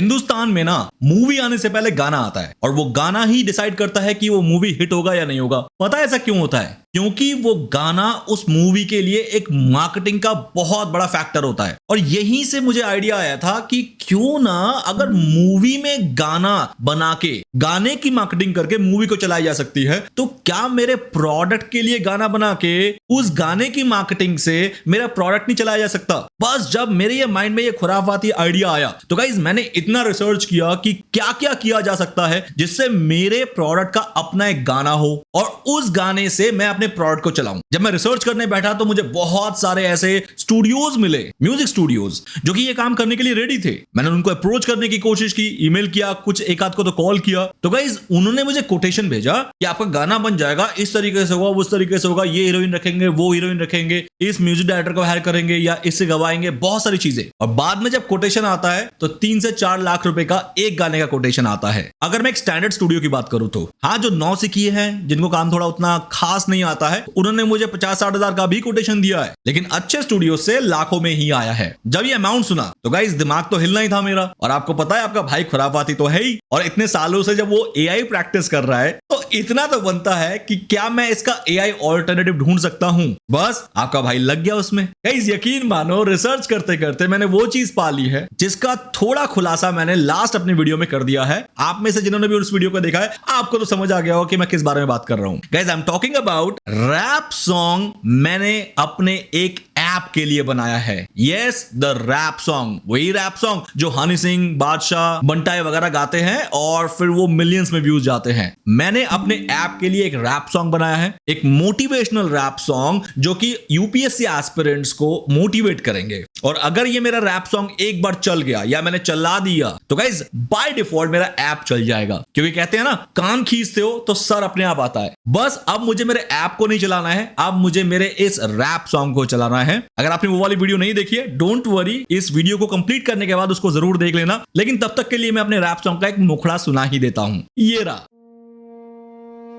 हिंदुस्तान में ना मूवी आने से पहले गाना आता है और वो गाना ही डिसाइड करता है कि वो मूवी हिट होगा या नहीं होगा। पता है ऐसा क्यों होता है? क्योंकि वो गाना उस मूवी के लिए एक मार्केटिंग का बहुत बड़ा फैक्टर होता है। और यहीं से मुझे आइडिया आया था कि क्यों ना अगर मूवी में गाना बना के गाने की मार्केटिंग करके मूवी को चलाई जा सकती है, तो क्या मेरे प्रोडक्ट के लिए गाना बना के उस गाने की मार्केटिंग से मेरा प्रोडक्ट नहीं चलाया जा सकता? बस जब मेरे ये माइंड में ये खुराफाती आइडिया आया तो गाइस मैंने इतना रिसर्च किया कि क्या क्या किया जा सकता है जिससे मेरे प्रोडक्ट का अपना एक गाना हो और उस गाने से मैं अपने प्रोडक्ट को चलाऊं। जब मैं रिसर्च करने बैठा तो मुझे बहुत सारे ऐसे स्टूडियोज मिले, म्यूजिक स्टूडियोज, जो कि ये काम करने के लिए रेडी थे। मैंने उनको अप्रोच करने की कोशिश की, ईमेल किया, कुछ एक आध को तो कॉल किया। तो गाइस उन्होंने मुझे कोटेशन भेजा कि आपका गाना बन जाएगा, इस तरीके से होगा, उस तरीके से होगा, ये हीरोइन रखेंगे, वो हीरोइन रखेंगे, इस म्यूजिक डायरेक्टर को हायर करेंगे या इससे गवाएंगे, बहुत सारी चीजें। और बाद में जब कोटेशन आता है तो 3 से 4 लाख रुपए का एक गाने का कोटेशन आता है। अगर मैं एक स्टैंडर्ड स्टूडियो की बात करूं तो हाँ, जो नौसिखिए हैं, जिनको काम थोड़ा उतना खास नहीं आता है, उन्होंने मुझे 50-60 हजार का भी कोटेशन दिया है, लेकिन अच्छे स्टूडियो से लाखों में ही आया है। जब ये अमाउंट सुना तो गाइस दिमाग तो हिलना ही था मेरा। और आपको पता है आपका भाई खुराफाती तो है ही, और इतने सालों से जब वो एआई प्रैक्टिस कर रहा है तो इतना तो बनता है कि क्या मैं इसका एआई ऑल्टरनेटिव ढूंढ सकता हूं। बस आपका भाई लग गया उसमें। गाइस यकीन मानो, रिसर्च करते करते मैंने वो चीज पा ली है जिसका थोड़ा खुलासा मैंने लास्ट अपनी वीडियो में कर दिया है। आप में से जिन्होंने भी उस वीडियो को देखा है आपको तो समझ आ गया होगा कि मैं किस बारे में बात कर रहा हूं। Guys I am talking about rap song. मैंने अपने एक ऐप के लिए बनाया है। यस, द रैप सॉन्ग, वही रैप सॉन्ग जो हनी सिंह, बादशाह, बंटाई वगैरह गाते हैं और फिर वो मिलियंस में व्यूज जाते हैं। मैंने अपने ऐप के लिए एक रैप सॉन्ग बनाया है, एक मोटिवेशनल रैप सॉन्ग जो कि यूपीएससी एस्पिरेंट्स को मोटिवेट करेंगे। और अगर ये मेरा रैप सॉन्ग एक बार चल गया या मैंने चला दिया तो गाइस बाय डिफॉल्ट मेरा ऐप चल जाएगा, क्योंकि कहते हैं ना, कान खींचते हो तो सर अपने आप आता है। बस अब मुझे मेरे ऐप को नहीं चलाना है, अब मुझे मेरे इस रैप सॉन्ग को चलाना है। अगर आपने वो वाली वीडियो नहीं देखी है, डोंट वरी, इस वीडियो को कंप्लीट करने के बाद उसको जरूर देख लेना। लेकिन तब तक के लिए मैं अपने रैप सॉन्ग का एक मुखड़ा सुना ही देता हूं। ये रहा।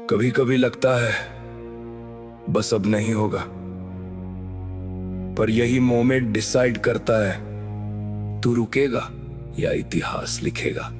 कभी कभी लगता है बस अब नहीं होगा, पर यही मोमेंट डिसाइड करता है तू रुकेगा या इतिहास लिखेगा।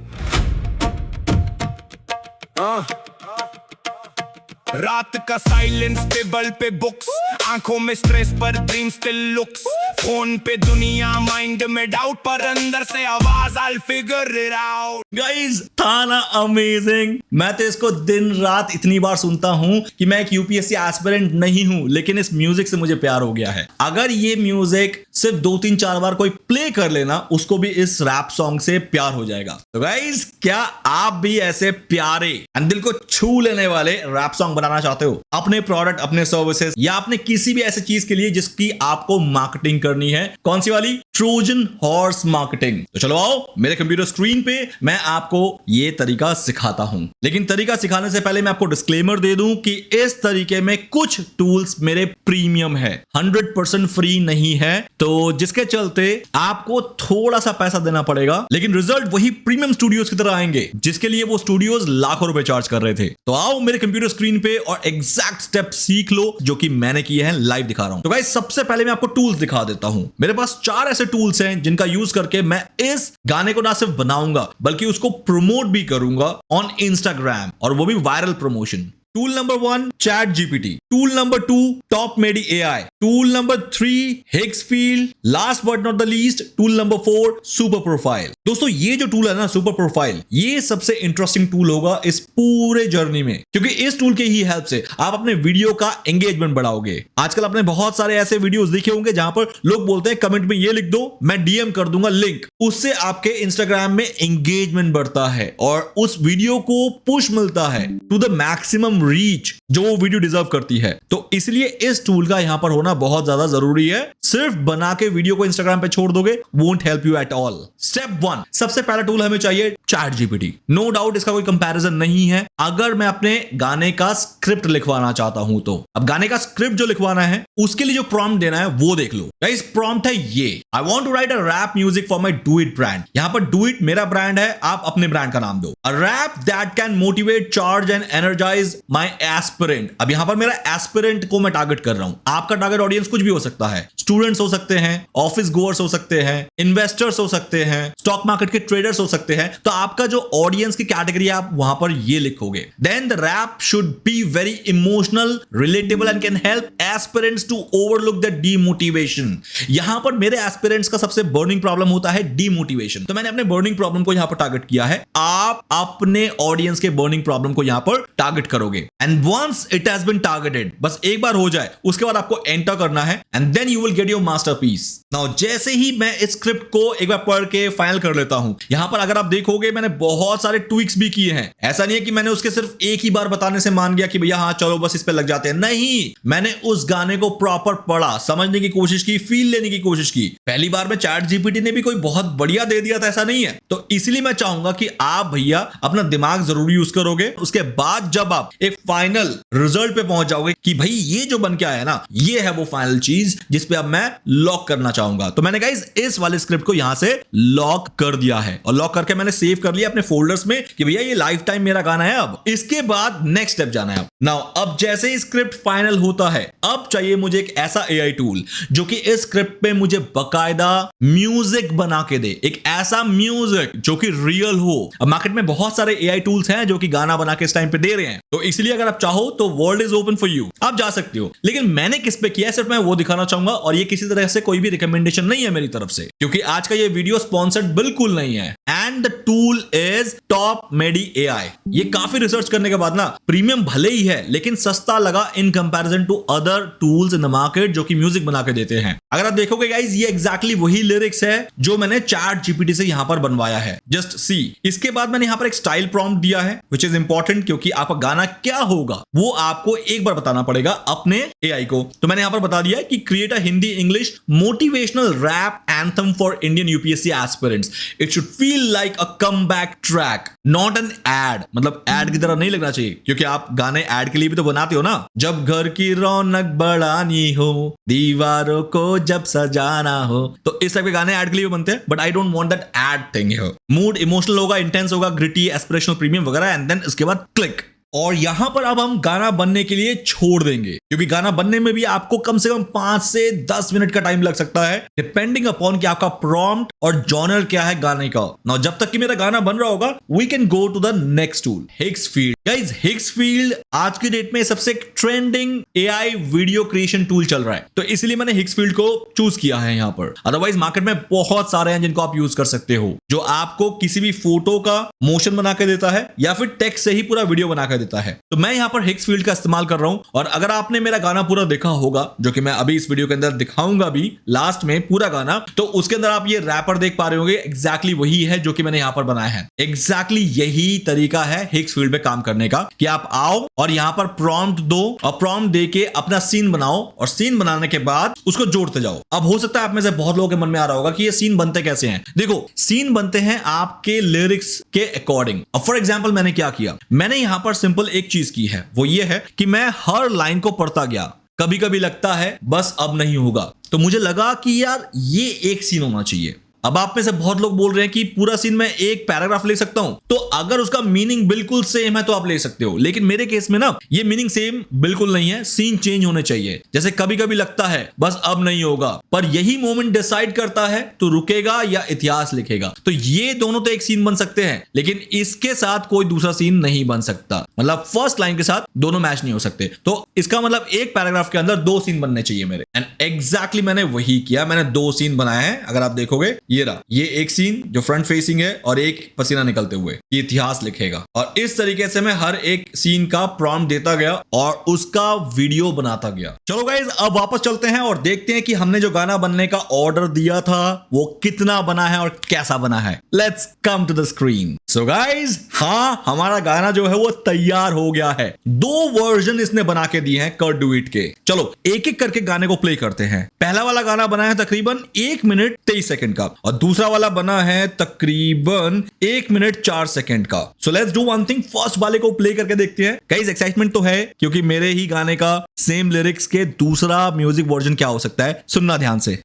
रात का साइलेंस, टेबल पे बुक्स, आंखों में स्ट्रेस पर ड्रीम स्टिल लुक्स, फोन पे दुनिया, माइंड में डाउट, पर अंदर से आवाज I figure it out. Guys था ना अमेजिंग? मैं तो इसको दिन रात इतनी बार सुनता हूं कि मैं एक यूपीएससी एस्पिरेंट नहीं हूं, लेकिन इस म्यूजिक से मुझे प्यार हो गया है। अगर ये म्यूजिक सिर्फ 2-3-4 बार कोई प्ले कर लेना, उसको भी इस रैप सॉन्ग से प्यार हो जाएगा। तो गाइस क्या आप भी ऐसे प्यारे एंड दिल को छू लेने वाले रैप सॉन्ग बनाना चाहते हो अपने प्रोडक्ट, अपने सर्विसेज या अपने किसी भी ऐसी चीज के लिए जिसकी आपको मार्केटिंग करनी है? कौन सी वाली? Trojan horse marketing. तो चलो आओ मेरे कंप्यूटर स्क्रीन पे मैं आपको ये तरीका सिखाता हूं। लेकिन तरीका सिखाने से पहले मैं आपको डिस्क्लेमर दे दूं कि इस तरीके में कुछ टूल्स मेरे प्रीमियम है, 100% फ्री नहीं है, तो जिसके चलते आपको थोड़ा सा पैसा देना पड़ेगा, लेकिन रिजल्ट वही प्रीमियम स्टूडियोज की तरह आएंगे जिसके लिए वो स्टूडियोज लाखों रुपए चार्ज कर रहे थे। तो आओ मेरे कंप्यूटर स्क्रीन पे और एग्जैक्ट स्टेप सीख लो जो कि मैंने किए हैं, लाइव दिखा रहा हूं। तो गाइस सबसे पहले मैं आपको टूल्स दिखा देता हूं। मेरे पास 4 ऐसे टूल्स हैं जिनका यूज करके मैं इस गाने को ना सिर्फ बनाऊंगा बल्कि उसको प्रमोट भी करूंगा ऑन इंस्टाग्राम, और वो भी viral promotion. Tool number 1 ChatGPT, tool number 2 top Medi AI, tool number 3 Higgsfield, last but not the least tool number 4 super profile. दोस्तों ये जो टूल है ना, सुपर प्रोफाइल, ये सबसे इंटरेस्टिंग टूल होगा इस पूरे जर्नी में, क्योंकि इस टूल के ही हेल्प से आप अपने वीडियो का एंगेजमेंट बढ़ाओगे। आजकल आपने बहुत सारे ऐसे वीडियोस देखे होंगे जहां पर लोग बोलते हैं कमेंट में ये लिख दो, मैं डीएम कर दूंगा लिंक। उससे आपके इंस्टाग्राम में एंगेजमेंट बढ़ता है और उस वीडियो को पुश मिलता है टू द मैक्सिमम रीच जो वो वीडियो डिजर्व करती है। तो इसलिए इस टूल का यहां पर होना बहुत ज्यादा जरूरी है। सिर्फ बना के वीडियो को इंस्टाग्राम पे छोड़ दोगे, won't help you at all. Step 1, सबसे पहला टूल हमें चाहिए चैट जीपीटी। नो डाउट इसका कोई कंपैरिजन नहीं है। अगर मैं अपने गाने का स्क्रिप्ट लिखवाना चाहता हूं तो अब गाने का स्क्रिप्ट जो लिखवाना है उसके लिए जो प्रॉम्प्ट देना है वो देख लो। गाइस प्रॉम्प्ट है ये, I want to write a rap music for my do it brand. यहां पर डू इट मेरा ब्रांड है, आप अपने ब्रांड का नाम दो। A rap that can motivate, charge and energise my aspirant. अब यहां पर मेरा एस्पिरेंट को मैं टारगेट कर रहा हूं। आपका टारगेट ऑडियंस कुछ भी हो सकता है, स्टूडेंट्स हो सकते हैं, ऑफिस गोअर्स हो सकते हैं, इन्वेस्टर्स हो सकते हैं, स्टॉक मार्केट के ट्रेडर्स हो सकते हैं। तो आपका जो ऑडियंस की कैटेगरी है आप वहां पर ये लिखोगे। Then the rap should be very emotional, relatable and can help aspirants to overlook the demotivation. यहां पर मेरे एस्पिरेंट्स का सबसे बर्निंग प्रॉब्लम होता है डीमोटिवेशन, तो मैंने अपने बर्निंग प्रॉब्लम को यहां पर टारगेट किया है। आप अपने ऑडियंस के बर्निंग प्रॉब्लम को यहां पर टारगेट करोगे and once it has been targeted, बस एक बार हो जाए उसके बाद आपको एंटर करना है and then you will get your masterpiece. Now जैसे ही मैं इस स्क्रिप्ट को एक बार पढ़ के फाइनल कर लेता हूं, यहां पर अगर आप देखोगे मैंने बहुत सारे ट्विक्स भी किए हैं। ऐसा नहीं है कि मैंने उसके सिर्फ एक ही बार बताने से मान गया कि भैया हाँ चलो बस इस पे लग जाते हैं। नहीं, मैंने उस गाने को प्रॉपर पढ़ा, समझने की कोशिश की, फील लेने की कोशिश की। पहली बार में चैट जीपीटी ने भी कोई बहुत बढ़िया दे दिया था ऐसा नहीं है। तो इसलिए मैं चाहूंगा कि आप भैया अपना दिमाग जरूर यूज करोगे। उसके बाद जब आप एक फाइनल रिजल्ट पे पहुंच जाओगे कि भाई ये जो बन के आया ना, ये है वो फाइनल चीज जिस पे अब मैं लॉक करना चाहूंगा। तो मैंने गाइस इस वाले स्क्रिप्ट को यहां से लॉक कर दिया है और लॉक करके मैंने सेव कर लिया अपने फोल्डर्स में कि भैया ये लाइफ टाइम मेरा गाना है। अब इसके बाद नेक्स्ट स्टेप जाना है। नाउ अब जैसे ही स्क्रिप्ट फाइनल होता है, अब चाहिए मुझे एक ऐसा एआई टूल जो कि इस स्क्रिप्ट पे मुझे बकायदा म्यूजिक बना के दे, एक ऐसा म्यूजिक जो कि रियल हो। अब मार्केट में बहुत सारे एआई टूल्स हैं जो कि गाना बना के इस टाइम पे दे रहे हैं, तो इसलिए अगर आप चाहो तो world is open for you, आप जा सकते हो। लेकिन मैंने किस पे किया है सिर्फ मैं वो दिखाना चाहूंगा और ये किसी तरह से कोई भी रिकमेंडेशन नहीं है मेरी तरफ से, क्योंकि आज का ये वीडियो स्पॉन्सर्ड बिल्कुल नहीं है। And the tool is top Medi AI. ये काफी रिसर्च करने के बाद ना प्रीमियम भले ही है लेकिन सस्ता लगा in comparison to other tools in the market जो कि म्यूजिक बना के देते हैं। अगर आप देखोगे गाइस ये एग्जैक्टली वही लिरिक्स है जो मैंने चैट जीपीटी से यहां पर बनवाया है, जस्ट सी। इसके बाद मैंने यहां पर एक स्टाइल प्रॉम्प्ट दिया है व्हिच इज इंपॉर्टेंट, क्योंकि आपका गाना क्या होगा वो आपको एक बार बताना पड़ेगा अपने एआई को। तो मैंने यहां पर बता दिया है कि create a Hindi English motivational rap anthem for Indian UPSC aspirants. It should feel like a comeback track, not an ad. मतलब एड की तरह नहीं लगना चाहिए, क्योंकि आप गाने एड के लिए भी तो बनाते हो ना। जब घर की रौनक बढ़ानी हो, दीवारों को जब सजाना हो, तो इस टाइप के गाने ऐड के लिए बनते हैं। But I don't want that add thing here. Mood emotional होगा, इंटेंस होगा, ग्रिटी, एस्पिरेशनल, प्रीमियम वगैरह, एंड देन इसके बाद क्लिक। और यहां पर अब हम गाना बनने के लिए छोड़ देंगे, क्योंकि गाना बनने में भी आपको कम से कम 5 से 10 मिनट का टाइम लग सकता है, डिपेंडिंग अपॉन कि आपका प्रॉम्प्ट और जॉनर क्या है गाने का। नाउ जब तक कि मेरा गाना बन रहा होगा, we can go to the next tool, Higgsfield. Guys Higgsfield आज की डेट में सबसे trending AI video creation tool चल रहा है, तो इसलिए मैंने हिग्सफील्ड को चूज किया है यहां पर। अदरवाइज मार्केट में बहुत सारे हैं जिनको आप यूज कर सकते हो, जो आपको किसी भी फोटो का मोशन बना के देता है या फिर टेक्स्ट से ही पूरा वीडियो बना के देता है। तो मैं यहां पर हिग्सफील्ड का इस्तेमाल कर रहा हूं। और अगर आपने मेरा गाना पूरा देखा होगा, जो कि मैं अभी इस वीडियो के अंदर दिखाऊंगा भी लास्ट में पूरा गाना, तो उसके अंदर आप ये रैपर देख पा रहे होंगे, एग्जैक्टली वही है जो कि मैंने यहां पर बनाया है। एग्जैक्टली यही तरीका है हिग्सफील्ड पे काम करने का कि आप आओ और यहां पर प्रॉम्प्ट दो और प्रॉम्प्ट देके अपना सीन बनाओ और सीन बनाने के बाद उसको जोड़ते जाओ। अब हो सकता है आप में से बहुत लोगों के मन में आ रहा होगा कि ये सीन बनते कैसे हैं। देखो, सीन बनते हैं आपके लिरिक्स के अकॉर्डिंग। अब फॉर एग्जांपल मैंने क्या किया, मैंने यहां पर सिंपल एक चीज की है, वो ये है कि मैं हर लाइन को पढ़ता गया। कभी कभी लगता है बस अब नहीं होगा, तो मुझे लगा कि यार ये एक सीन होना चाहिए। अब आप में से बहुत लोग बोल रहे हैं कि पूरा सीन मैं एक पैराग्राफ ले सकता हूं, तो अगर उसका मीनिंग बिल्कुल सेम है तो आप ले सकते हो। लेकिन मेरे केस में ना ये मीनिंग सेम बिल्कुल नहीं है, सीन चेंज होने चाहिए। जैसे कभी कभी लगता है बस अब नहीं होगा, पर यही मोमेंट डिसाइड करता है तो रुकेगा या इतिहास लिखेगा। तो ये दोनों तो एक सीन बन सकते हैं, लेकिन इसके साथ कोई दूसरा सीन नहीं बन सकता। मतलब फर्स्ट लाइन के साथ दोनों मैच नहीं हो सकते। तो इसका मतलब एक पैराग्राफ के अंदर 2 सीन बनने चाहिए मेरे। एंड एग्जैक्टली मैंने वही किया, मैंने 2 सीन बनाए हैं। अगर आप देखोगे ये रहा, ये एक सीन जो फ्रंट फेसिंग है और एक पसीना निकलते हुए, ये इतिहास लिखेगा। और इस तरीके से मैं हर एक सीन का प्रॉम्प्ट देता गया और उसका वीडियो बनाता गया। चलो गाइज, अब वापस चलते हैं और देखते हैं कि हमने जो गाना बनने का ऑर्डर दिया था वो कितना बना है और कैसा बना है। Let's come to the screen. So guys, हाँ, हमारा गाना जो है वो तैयार हो गया है। 2 वर्जन इसने बना के दिए हैं कर डू इट के। चलो एक एक करके गाने को प्ले करते हैं। पहला वाला गाना बना है तकरीबन 1 मिनट 23 सेकंड का और दूसरा वाला बना है तकरीबन 1 मिनट 4 सेकंड का। So let's do one thing, first वाले को प्ले करके देखते हैं। गाइस एक्साइटमेंट तो है, क्योंकि मेरे ही गाने का सेम लिरिक्स के दूसरा म्यूजिक वर्जन क्या हो सकता है, सुनना ध्यान से।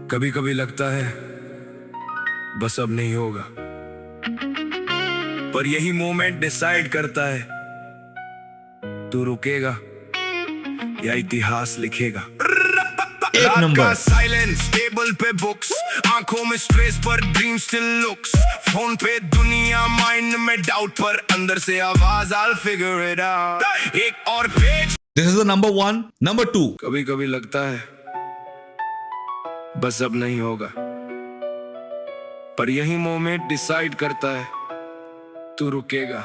कभी कभी लगता है बस अब नहीं होगा। पर यही मोमेंट डिसाइड करता है तू रुकेगा या इतिहास लिखेगा। एक रात नंबर। का साइलेंस, टेबल पे बुक्स, आंखों में स्ट्रेस पर ड्रीम स्टिल लुक्स, फोन पे दुनिया, माइंड में डाउट पर अंदर से आवाज I'll figure it out। एक और page. This is the number 1। Number 2, कभी कभी लगता है बस अब नहीं होगा, पर यही मोमेंट डिसाइड करता है तू रुकेगा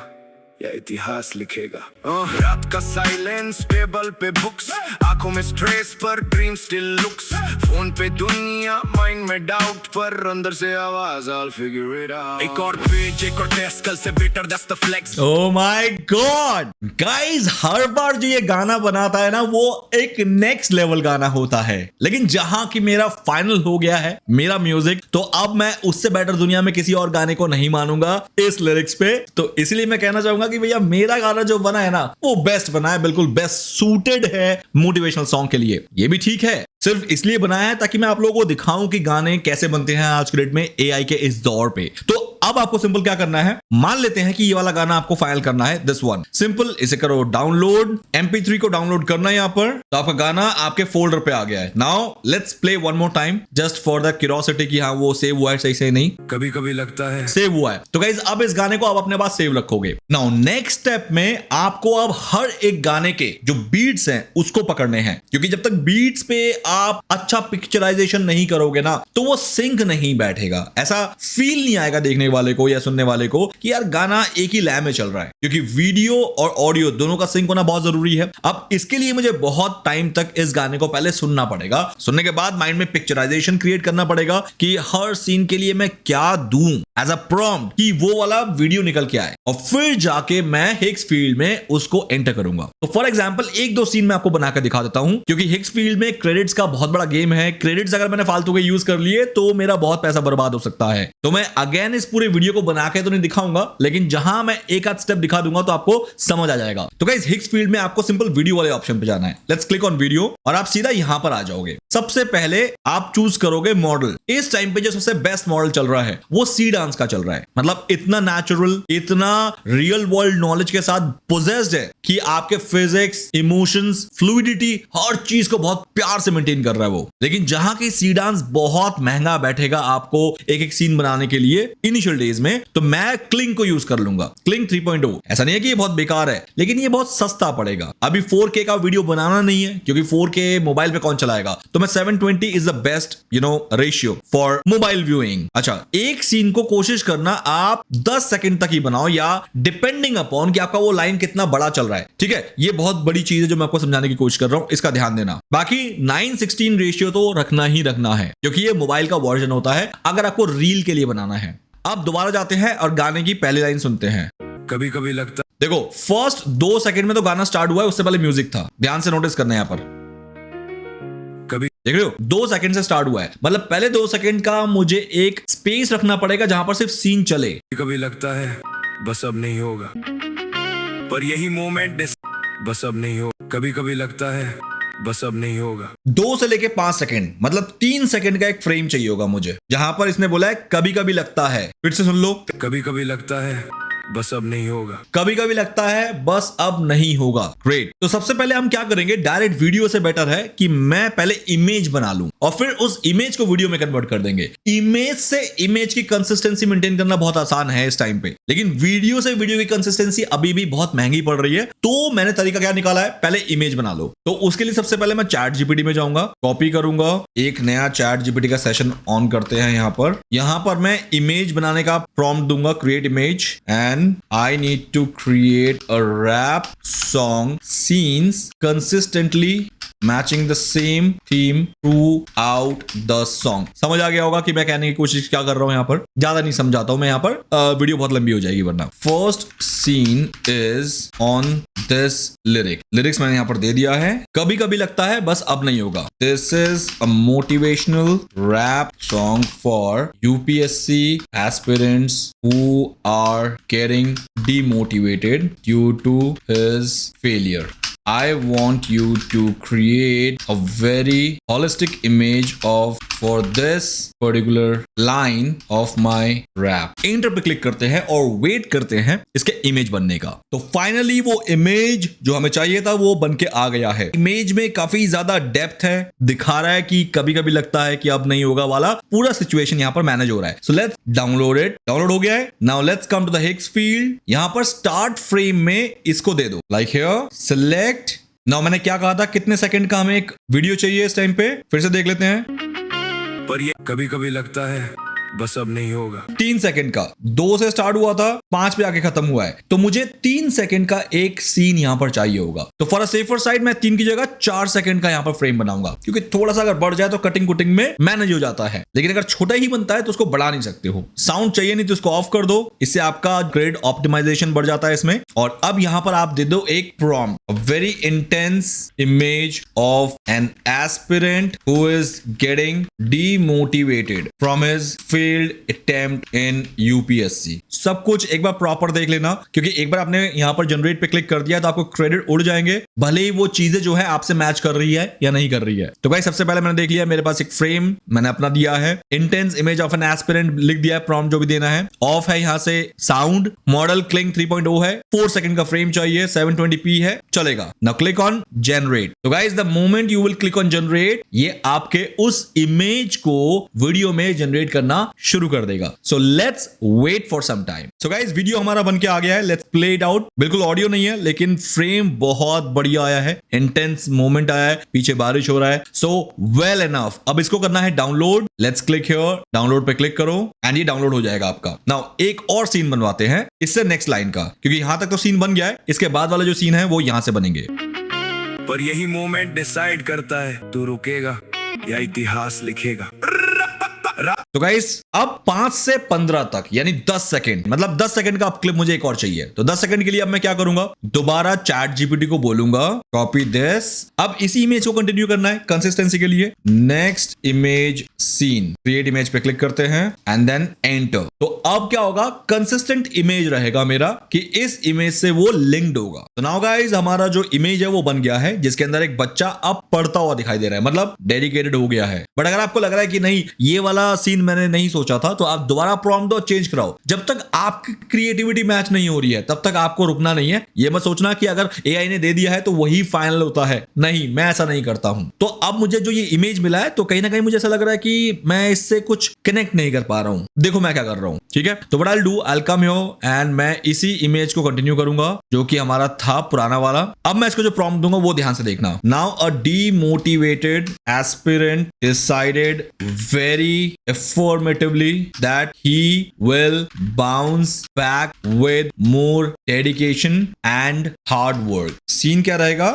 या इतिहास लिखेगा। रात का साइलेंस, टेबल पे बुक्स, आंखों में स्ट्रेस पर ड्रीम स्टिल लुक्स, फोन पे दुनिया, माइंड में डाउट पर अंदर से आवाज I'll figure it out। एक और पेज, एक और टेस्ट, कल से better that's the flex। Oh my god guys, हर बार जो ये गाना बनाता है ना वो एक नेक्स्ट लेवल गाना होता है, लेकिन जहां की मेरा फाइनल हो गया है मेरा म्यूजिक, तो अब मैं उससे बेटर दुनिया में किसी और गाने को नहीं मानूंगा इस लिरिक्स पे। तो इसलिए मैं कहना चाहूंगा कि भैया मेरा गाना जो बना है ना वो बेस्ट बना है, बिल्कुल बेस्ट सूटेड है मोटिवेशनल सॉन्ग के लिए। ये भी ठीक है, सिर्फ इसलिए बनाया है ताकि मैं आप लोगों को दिखाऊं कि गाने कैसे बनते हैं आज के डेट में एआई के इस दौर पे। तो अब आपको सिंपल क्या करना है, मान लेते हैं कि ये वाला गाना आपको फाइल करना है, दिस वन। सिंपल इसे करो डाउनलोड, MP3 को डाउनलोड करना है यहाँ पर, तो आपका गाना आपके फोल्डर पे आ गया है। Now let's play one more time just for the curiosity कि हाँ वो सेव हुआ है सही से नहीं। कभी कभी लगता है सेव हुआ है। तो गाइस अब इस गाने को आप अपने पास सेव रखोगे। नाउ नेक्स्ट स्टेप में आपको अब हर एक गाने के जो बीट्स हैं उसको पकड़ने हैं, क्योंकि जब तक बीट्स पे आप अच्छा पिक्चराइजेशन नहीं करोगे ना तो वो सिंक नहीं बैठेगा, ऐसा फील नहीं आएगा देखने वाले को या सुनने वाले को कि यार गाना एक ही लय में चल रहा है, क्योंकि वीडियो और ऑडियो दोनों का सिंक होना बहुत जरूरी है। अब इसके लिए मुझे बहुत टाइम तक इस गाने को पहले सुनना पड़ेगा, सुनने के बाद माइंड में पिक्चराइजेशन क्रिएट करना पड़ेगा कि हर सीन के लिए मैं क्या दूं एज अ प्रॉम्प्ट कि वो वाला वीडियो निकल के आए, और फिर जाके मैं हिक्स फील्ड में उसको एंटर करूंगा। तो फॉर एग्जांपल एक दो सीन मैं आपको बनाकर दिखा देता हूं, क्योंकि हिक्स फील्ड में क्रेडिट्स का बहुत बड़ा गेम है। क्रेडिट्स अगर मैंने फालतू के यूज कर लिए तो मेरा बहुत पैसा बर्बाद हो सकता है। तो मैं अगेन इस पूरे वीडियो को बना के तो नहीं दिखाऊंगा, लेकिन जहां मैं एक आध स्टेप दिखा दूंगा तो आपको समझ आ जाएगा। तो गाइस हिक्स फील्ड में आपको सिंपल वीडियो वाले ऑप्शन पे जाना है। लेट्स क्लिक ऑन वीडियो और आप सीधा यहां पर आ जाओगे। सबसे पहले आप चूज करोगे मॉडल। इस टाइम पे जो सबसे बेस्ट मॉडल चल रहा है वो सी डांस का चल रहा है, मतलब इतना नेचुरल, इतना रियल वर्ल्ड नॉलेज के साथ पोजेस्ड है कि आपके फिजिक्स, इमोशंस, फ्लूइडिटी, हर चीज को बहुत प्यार से मेंटेन कर रहा है वो। लेकिन जहां की सी डांस बहुत महंगा बैठेगा आपको एक एक सीन बनाने के लिए इनिशियल डेज में, तो मैं क्लिंग को यूज कर लूंगा। क्लिंग 3.0 ऐसा नहीं है कि ये बहुत बेकार है, लेकिन ये बहुत सस्ता पड़ेगा। अभी 4K का वीडियो बनाना नहीं है, क्योंकि 4K मोबाइल पे कौन चलाएगा, तो मैं 720 is the best ratio for mobile viewing. अच्छा, एक सीन को कोशिश करना आप 10 सेकंड तक ही बनाओ, या डिपेंडिंग अपॉन कि आपका वो लाइन कितना बड़ा चल रहा है। ठीक है, ये बहुत बड़ी चीज है जो मैं आपको समझाने की कोशिश कर रहा हूं, इसका ध्यान देना। बाकी 9:16 रेशियो तो रखना ही रखना है, क्योंकि ये मोबाइल का वर्जन होता है अगर आपको रील के लिए बनाना है। अब दोबारा जाते हैं और गाने की पहली लाइन सुनते हैं। कभी कभी लगता देखो फर्स्ट 2 सेकंड में तो गाना स्टार्ट हुआ है, उससे पहले म्यूजिक था, ध्यान से नोटिस करना है यहां पर। कभी देख रहे हो 2 सेकंड से स्टार्ट हुआ है, मतलब पहले 2 सेकंड का मुझे एक स्पेस रखना पड़ेगा जहां पर सिर्फ सीन चले। कभी लगता है बस अब नहीं होगा, पर यही मोमेंट बस अब नहीं हो। कभी कभी लगता है बस अब नहीं होगा। 2 से लेके 5 सेकंड, मतलब 3 सेकंड का एक फ्रेम चाहिए होगा मुझे, जहां पर इसने बोला है कभी कभी लगता है। फिर से सुन लो, कभी कभी लगता है बस अब नहीं होगा। कभी कभी लगता है बस अब नहीं होगा। ग्रेट। तो सबसे पहले हम क्या करेंगे, डायरेक्ट वीडियो से बेटर है कि मैं पहले इमेज बना लूं और फिर उस इमेज को वीडियो में कन्वर्ट कर देंगे। इमेज से इमेज की कंसिस्टेंसी मेंटेन करना बहुत आसान है इस टाइम पे, लेकिन वीडियो से वीडियो की कंसिस्टेंसी अभी भी बहुत महंगी पड़ रही है। तो मैंने तरीका क्या निकाला है, पहले इमेज बना लो। तो उसके लिए सबसे पहले मैं चैट जीपीटी में जाऊंगा, कॉपी करूंगा, एक नया चैट जीपीटी का सेशन ऑन करते हैं। यहां पर मैं इमेज बनाने का प्रॉम्प्ट दूंगा, create image, and I need to create a rap song scenes consistently matching the same theme throughout the song। समझ आ गया होगा कि मैं कहने की कोशिश क्या कर रहा हूं। यहां पर ज्यादा नहीं समझाता हूं मैं, यहां पर वीडियो बहुत लंबी हो जाएगी वरना। First scene is on this lyrics मैंने यहां पर दे दिया है। कभी कभी लगता है बस अब नहीं होगा। This is a motivational rap song for UPSC aspirants who are getting demotivated due to his failure. I want you to create a very holistic image of for this particular line of my rap. Enter पे click करते हैं और wait करते हैं इसके image बनने का। तो फाइनली वो इमेज जो हमें चाहिए था वो बन के आ गया है। इमेज में काफी ज्यादा डेप्थ है, दिखा रहा है कि कभी कभी लगता है कि अब नहीं होगा वाला पूरा सिचुएशन यहाँ पर मैनेज हो रहा है। So let's download it. Download हो गया है। Now let's come to the hicks field. यहाँ पर स्टार्ट फ्रेम में इसको दे दो, लाइक हियर, सिलेक्ट। नाउ मैंने क्या कहा था, कितने सेकंड का हमें एक वीडियो चाहिए इस टाइम पे, फिर से देख लेते हैं। पर ये कभी कभी लगता है बस अब नहीं होगा। 3 सेकंड का, 2 से स्टार्ट हुआ था, 5 पे आके खत्म हुआ है। तो मुझे 3 सेकंड का एक सीन यहां पर चाहिए होगा। तो फॉर अ सेफर साइड मैं 3 की जगह 4 सेकंड का यहां पर फ्रेम बनाऊंगा, क्योंकि थोड़ा सा अगर बढ़ जाए तो कटिंग कुटिंग में मैनेज हो जाता है। लेकिन अगर छोटा ही बनता है तो उसको बढ़ा नहीं सकते हो। साउंड चाहिए नहीं तो उसको ऑफ कर दो, इससे आपका ग्रेड ऑप्टिमाइजेशन बढ़ जाता है इसमें। और अब यहां पर आप दे दो एक prompt, a very intense image of an aspirant who is getting demotivated from his failed attempt in UPSC। सब कुछ एक बार प्रॉपर देख लेना, क्योंकि एक बार आपने यहां पर जनरेट पे क्लिक कर दिया तो आपको क्रेडिट उड़ जाएंगे, भले ही वो चीजें जो है आपसे मैच कर रही है या नहीं कर रही है। तो गाइस सबसे पहले मैंने देख लिया, मेरे पास एक फ्रेम मैंने अपना दिया है, intense image of an aspirant लिख दिया है, प्रॉम्प्ट जो भी देना है। ऑफ है यहां से, साउंड मॉडल क्लिंग 3.0 है, 4 सेकंड का फ्रेम चाहिए, 720p है, चलेगा। Now click on generate. तो guys the moment you will click on generate, ये आपके उस इमेज को वीडियो में जनरेट करना शुरू कर देगा। So let's wait for some time. So guys video हमारा बन के आ गया है, लेट्स प्ले इट आउट। बिल्कुल ऑडियो नहीं है लेकिन फ्रेम बहुत बढ़िया आया है, इंटेंस मोमेंट आया है, पीछे बारिश हो रहा है। So well enough. अब इसको करना है download. Let's click here, download पे क्लिक करो एंड ये डाउनलोड हो जाएगा आपका। नाउ एक और सीन बनवाते हैं इससे नेक्स्ट लाइन का, क्योंकि यहां तक तो सीन बन गया है, इसके बाद वाला जो सीन है वो यहां से बनेंगे। पर यही मोमेंट डिसाइड करता है तू रुकेगा या इतिहास लिखेगा। तो गाइस अब 5 से 15 तक यानी 10 सेकंड, मतलब 10 सेकंड का अब क्लिप मुझे एक और चाहिए। तो 10 सेकंड के लिए अब मैं क्या करूंगा, दोबारा चैट जीपीटी को बोलूंगा कॉपी दिस। अब इसी इमेज को कंटिन्यू करना है कंसिस्टेंसी के लिए। Next image scene, create image पे क्लिक करते हैं एंड देन एंटर। तो अब क्या होगा, कंसिस्टेंट इमेज रहेगा मेरा कि इस इमेज से वो लिंक्ड होगा। तो नाउ गाइस हमारा जो इमेज है वो बन गया है, जिसके अंदर एक बच्चा अब पढ़ता हुआ दिखाई दे रहा है, मतलब डेडिकेटेड हो गया है। बट अगर आपको लग रहा है कि नहीं ये वाला सीन मैंने नहीं सोचा था, तो आप दोबारा प्रॉम्प्ट दो, चेंज कराओ। जब तक आपकी क्रिएटिविटी मैच नहीं हो रही है तब तक आपको रुकना नहीं है। ये मत सोचना कि अगर एआई ने दे दिया है तो वही फाइनल होता है, नहीं, मैं ऐसा नहीं करता हूं। तो अब मुझे जो ये इमेज मिला है तो कहीं ना कहीं मुझे ऐसा लग रहा है कि मैं इससे कुछ कनेक्ट नहीं कर पा रहा हूं। देखो मैं क्या कर रहा हूं, ठीक है। तो what I will do, I will come here and मैं इसी इमेज को कंटिन्यू करूंगा जो कि हमारा था पुराना वाला। अब मैं इसको जो प्रॉम्प्ट दूंगा वो ध्यान से देखना। Now a demotivated aspirant decided very affirmatively that he will bounce back with more dedication and hard work. Scene क्या रहेगा?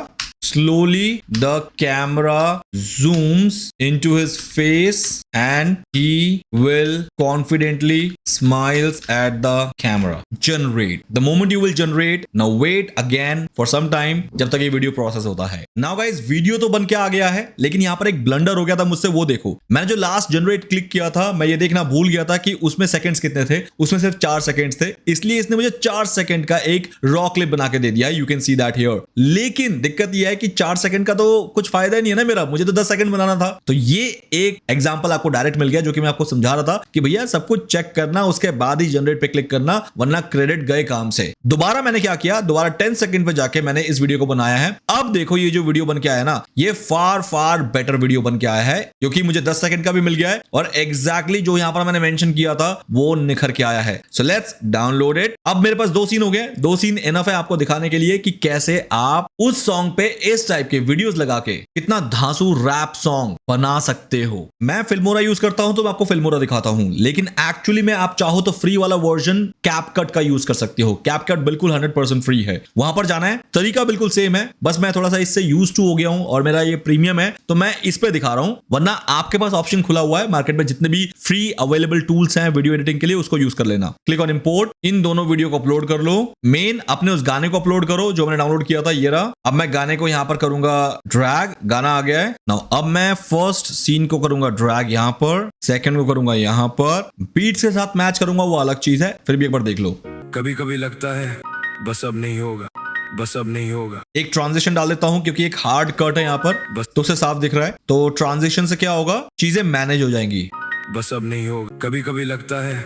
Slowly the camera zooms into his face and he will confidently smiles at the camera. Generate. The moment you will generate, now wait again for some time जब तक ये video process होता है। Now guys video तो बन के आ गया है, लेकिन यहाँ पर एक ब्लंडर हो गया था मुझसे, वो देखो। मैंने जो लास्ट जनरेट क्लिक किया था, मैं ये देखना भूल गया था कि उसमें सेकंड्स कितने थे। उसमें सिर्फ 4 सेकंड्स थे, इसलिए इसने मुझे 4 सेकंड का एक रॉ क्लिप बना के दे दिया है। You can see that here. लेकिन दिक्कत यह है कि 4 सेकंड का तो कुछ फायदा नहीं है ना मेरा, मुझे तो 10 सेकंड बनाना था। तो ये एक एग्जांपल आपको डायरेक्ट मिल गया, जो कि मैं आपको समझा रहा था कि भैया सब कुछ चेक करना, उसके बाद ही जनरेट पे क्लिक करना, वरना क्रेडिट गए काम से। दोबारा मैंने क्या किया, दोबारा 10 सेकंड पे जाके मैंने इस वीडियो को बनाया है। अब देखो ये जो वीडियो बन के आया ना, ये फार बेटर वीडियो बन के आया है, क्योंकि मुझे 10 सेकंड का भी मिल गया है और एग्जैक्टली जो यहां पर मैंने मेंशन किया था वो निखर के आया है। So let's download it. अब मेरे पास 2 सीन हो गए, 2 सीन इनफ है आपको दिखाने के लिए कि कैसे आप उस सॉन्ग पे इस टाइप के वीडियोस लगा के कितना धांसू रैप सॉन्ग बना सकते हो। मैं फिल्मोरा यूज करता हूं तो मैं आपको फिल्मोरा दिखाता हूं, लेकिन एक्चुअली में आप चाहो तो फ्री वाला वर्जन कैपकट का यूज कर सकते हो। कैपकट बिल्कुल 100% फ्री है, वहां पर जाना है, तरीका बिल्कुल सेम है, बस मैं थोड़ा सा इससे यूज टू हो गया हूं और मेरा ये प्रीमियम है तो मैं इस पे दिखा रहा हूं, वरना आपके पास ऑप्शन खुला हुआ है मार्केट में, जितने भी फ्री अवेलेबल टूल्स हैं वीडियो एडिटिंग के लिए उसको यूज कर लेना। क्लिक ऑन इंपोर्ट, इन दोनों वीडियो को अपलोड कर लो। मेन अपने उस गाने को अपलोड करो जो मैंने डाउनलोड किया था, ये रहा। अब मैं गाने को यहां पर करूंगा ड्रैग, गाना आ गया है। नाउ अब मैं फर्स्ट सीन को करूंगा ड्रैग यहां पर, सेकंड को करूंगा यहां पर, बीट के साथ मैच करूंगा वो अलग चीज है, फिर भी एक बार देख लो। कभी कभी लगता है बस अब नहीं होगा, बस अब नहीं होगा। एक ट्रांजिशन डाल देता हूं क्योंकि एक हार्ड कट है यहाँ पर, बस तो उसे साफ दिख रहा है। तो ट्रांजिशन से क्या होगा, चीजें मैनेज हो जाएंगी। बस अब नहीं होगा। कभी कभी लगता है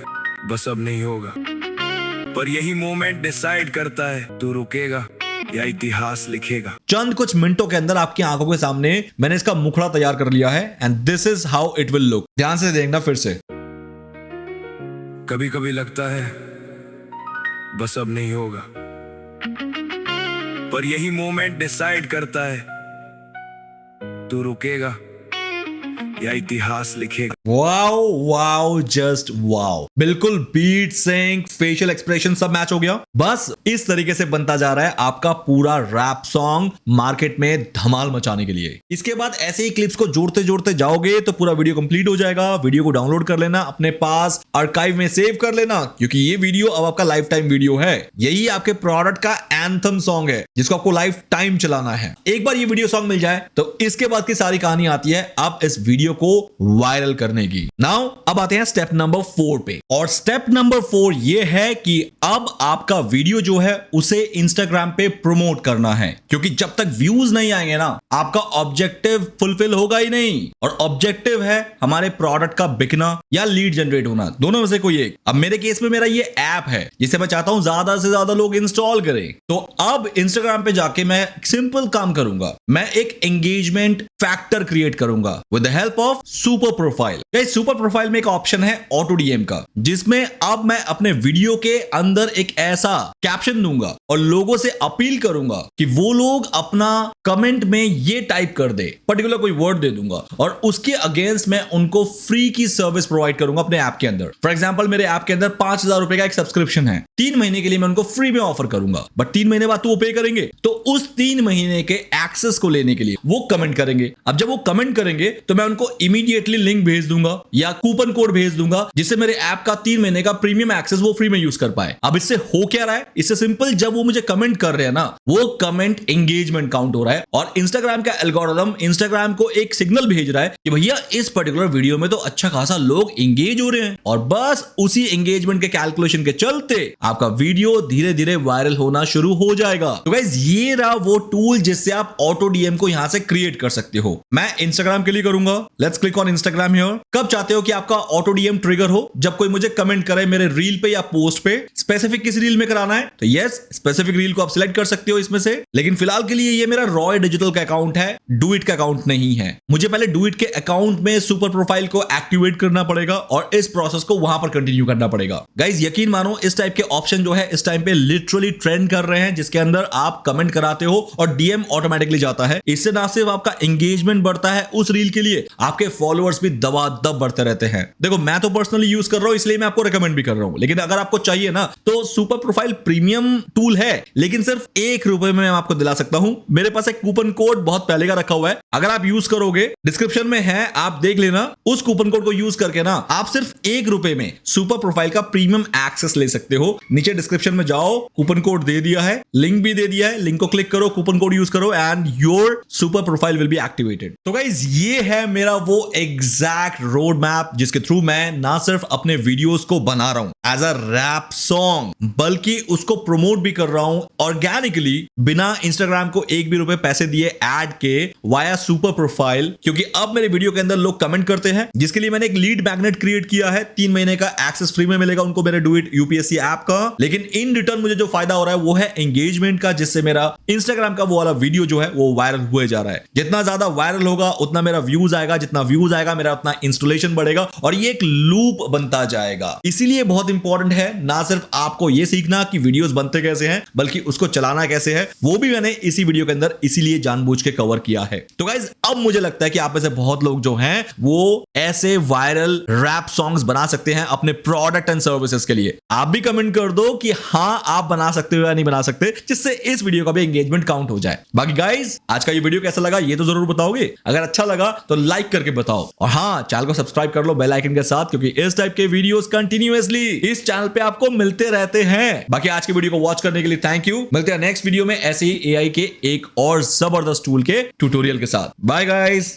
बस अब नहीं होगा, पर यही मोमेंट डिसाइड करता है तू रुकेगा या इतिहास लिखेगा। चंद कुछ मिनटों के अंदर आपकी आंखों के सामने मैंने इसका मुखड़ा तैयार कर लिया है and this is how it will look. ध्यान से देखना फिर से। कभी कभी लगता है बस अब नहीं होगा, पर यही मोमेंट डिसाइड करता है तू रुकेगा या इतिहास लिखेगा। वाओ वाओ जस्ट वाओ, बिल्कुल बीट, सिंक, फेशियल एक्सप्रेशन सब मैच हो गया। बस इस तरीके से बनता जा रहा है आपका पूरा रैप सॉन्ग मार्केट में धमाल मचाने के लिए। इसके बाद ऐसे ही क्लिप्स को जोड़ते जोड़ते जाओगे तो पूरा वीडियो कंप्लीट हो जाएगा। वीडियो को डाउनलोड कर लेना, अपने पास आर्काइव में सेव कर लेना, क्योंकि ये वीडियो अब आपका लाइफ टाइम वीडियो है। यही आपके प्रोडक्ट का एंथम सॉन्ग है जिसको आपको लाइफ टाइम चलाना है। एक बार ये वीडियो सॉन्ग मिल जाए तो इसके बाद की सारी कहानी आती है अब इस वीडियो को वायरल करने की। नाउ अब आते हैं स्टेप नंबर 4 पे, और स्टेप नंबर 4 ये है कि अब आपका वीडियो जो है उसे इंस्टाग्राम पे प्रमोट करना है, क्योंकि जब तक व्यूज नहीं आएंगे ना आपका ऑब्जेक्टिव फुलफिल होगा ही नहीं। और ऑब्जेक्टिव है हमारे प्रोडक्ट का बिकना या लीड जनरेट होना, दोनों में से कोई एक। अब मेरे केस में मेरा ये ऐप है जिसे मैं चाहता हूं ज्यादा से ज्यादा लोग इंस्टॉल करें। तो अब इंस्टाग्राम पे जाके मैं सिंपल काम करूंगा, मैं एक एंगेजमेंट फैक्टर क्रिएट करूंगा with the help of super profile. Super profile में एक ऑप्शन है ऑटो डीएम का, जिसमें अब मैं अपने वीडियो के अंदर एक ऐसा कैप्शन दूंगा और लोगों से अपील करूंगा कि वो लोग अपना कमेंट में ये टाइप कर दे, पर्टिकुलर कोई वर्ड दे दूंगा और उसके अगेंस्ट मैं उनको फ्री की सर्विस प्रोवाइड करूंगा अपने ऐप के अंदर। फॉर एग्जांपल मेरे ऐप के अंदर 5,000 रुपए का एक सब्सक्रिप्शन है, 3 महीने के लिए मैं उनको फ्री में ऑफर करूंगा, बट 3 महीने बाद तो वो पे करेंगे। तो उस 3 महीने के एक्सेस को लेने के लिए वो कमेंट करेंगे। अब जब वो कमेंट करेंगे तो मैं उनको इमीडिएटली लिंक भेज दूंगा या कूपन कोड भेज दूंगा, जिससे मेरे ऐप का 3 महीने का प्रीमियम एक्सेस वो फ्री में यूज कर पाए। अब इससे हो क्या रहा है, इससे सिंपल, जब वो मुझे कमेंट कर रहे हैं ना, वो कमेंट एंगेजमेंट काउंट हो रहा है और इंस्टाग्राम का एल्गोरिथम इंस्टाग्राम को एक सिग्नल भेज रहा है कि भैया इस पर्टिकुलर वीडियो में तो अच्छा खासा लोग एंगेज हो रहे हैं, और बस उसी एंगेजमेंट के कैलकुलेशन के चलते आपका वीडियो धीरे धीरे वायरल होना शुरू हो जाएगा। तो गाइस ये रहा वो टूल जिससे आप ऑटो डीएम को यहां से क्रिएट कर सकते हो। मैं इंस्टाग्राम के लिए करूंगा, let's click on Instagram here. कब चाहते हो कि आपका ऑटो डीएम ट्रिगर हो? जब कोई मुझे कमेंट करे मेरे रील पे या पोस्ट पे। स्पेसिफिक किस रील में कराना है? तो यस, स्पेसिफिक रील को आप सिलेक्ट कर सकते हो इसमें से, लेकिन फिलहाल के लिए ये मेरा रॉय डिजिटल का अकाउंट है, डू इट का अकाउंट नहीं है। मुझे पहले डू इट के अकाउंट में सुपर प्रोफाइल को एक्टिवेट करना पड़ेगा और इस प्रोसेस को वहां पर कंटिन्यू करना पड़ेगा। गाइस यकीन मानो इस टाइप के ऑप्शन जो है इस टाइम पे लिटरली ट्रेंड कर रहे हैं, जिसके अंदर आप कमेंट कराते हो और डीएम ऑटोमेटिकली जाता है। इससे ना सिर्फ आपका एंगेजमेंट बढ़ता है उस रील के लिए, आपके फॉलोअर्स भी दबादब बढ़ते रहते हैं। देखो मैं तो पर्सनली यूज कर रहा हूं इसलिए मैं आपको रेकमेंड भी कर रहा हूं, लेकिन अगर आपको चाहिए ना तो सुपर प्रोफाइल प्रीमियम टूल है, लेकिन सिर्फ ₹1 में मैं आपको दिला सकता हूं। मेरे पास एक कूपन कोड बहुत पहले का रखा हुआ है, अगर आप यूज करोगे डिस्क्रिप्शन में है, आप देख लेना। उस कूपन कोड को यूज करके ना आप सिर्फ ₹1 में सुपर प्रोफाइल का प्रीमियम एक्सेस ले सकते हो। नीचे डिस्क्रिप्शन में जाओ, कूपन कोड दे दिया है, लिंक भी दे दिया है, लिंक को क्लिक करो, कूपन कोड यूज करो and your super profile will be activated. तो गाइस ये है मेरा वो एग्जैक्ट रोड मैप जिसके थ्रू मैं ना सिर्फ अपने वीडियोस को बना रहा हूं एज अ रैप सॉन्ग, बल्कि उसको प्रमोट भी कर रहा हूं ऑर्गेनिकली, बिना इंस्टाग्राम को एक भी रुपए पैसे दिए ऐड के, वाया सुपर प्रोफाइल। क्योंकि अब मेरे वीडियो के अंदर लोग कमेंट करते हैं, जिसके लिए मैंने एक लीड मैग्नेट क्रिएट किया है, 3 महीने का एक्सेस फ्री में मिलेगा उनको मेरे डू इट यूपीएससी ऐप का। लेकिन इन रिटर्न मुझे जो फायदा हो रहा है वो है एंगेजमेंट का, जिससे मेरा इंस्टाग्राम का वो वाला वीडियो जो है वो वायरल हुए जा रहा है। जितना ज्यादा वायरल होगा उतना मेरा व्यूज आएगा, जितना व्यूज आएगा मेरा उतना इंस्टॉलेशन बढ़ेगा और ये एक लूप बनता जाएगा। इसीलिए बहुत इंपॉर्टेंट है ना सिर्फ आपको ये सीखना कि वीडियोस बनते कैसे हैं, बल्कि उसको चलाना कैसे है, वो भी मैंने इसी वीडियो के अंदर इसीलिए जानबूझ के कवर किया है। तो गाइस अब मुझे लगता है कि आप में से बहुत लोग जो हैं वो ऐसे वायरल रैप सॉन्ग्स बना सकते हैं अपने प्रोडक्ट एंड सर्विसेज के लिए। आप भी कमेंट कर दो कि हां आप बना सकते हो या नहीं बना सकते, जिससे इस वीडियो का भी एंगेजमेंट काउंट हो जाए। बाकी गाइस आज का ये वीडियो कैसा लगा ये तो जरूर बताओगे, अगर अच्छा लगा तो लाइक करके बताओ, और हां चैनल को सब्सक्राइब कर लो बेल आइकन के साथ, क्योंकि इस टाइप के वीडियोस कंटिन्यूअसली इस चैनल पे आपको मिलते रहते हैं। बाकी आज के वीडियो को वॉच करने के लिए थैंक यू। मिलते हैं नेक्स्ट वीडियो में ऐसे ही एआई के एक और जबरदस्त टूल के ट्यूटोरियल के साथ। Bye guys.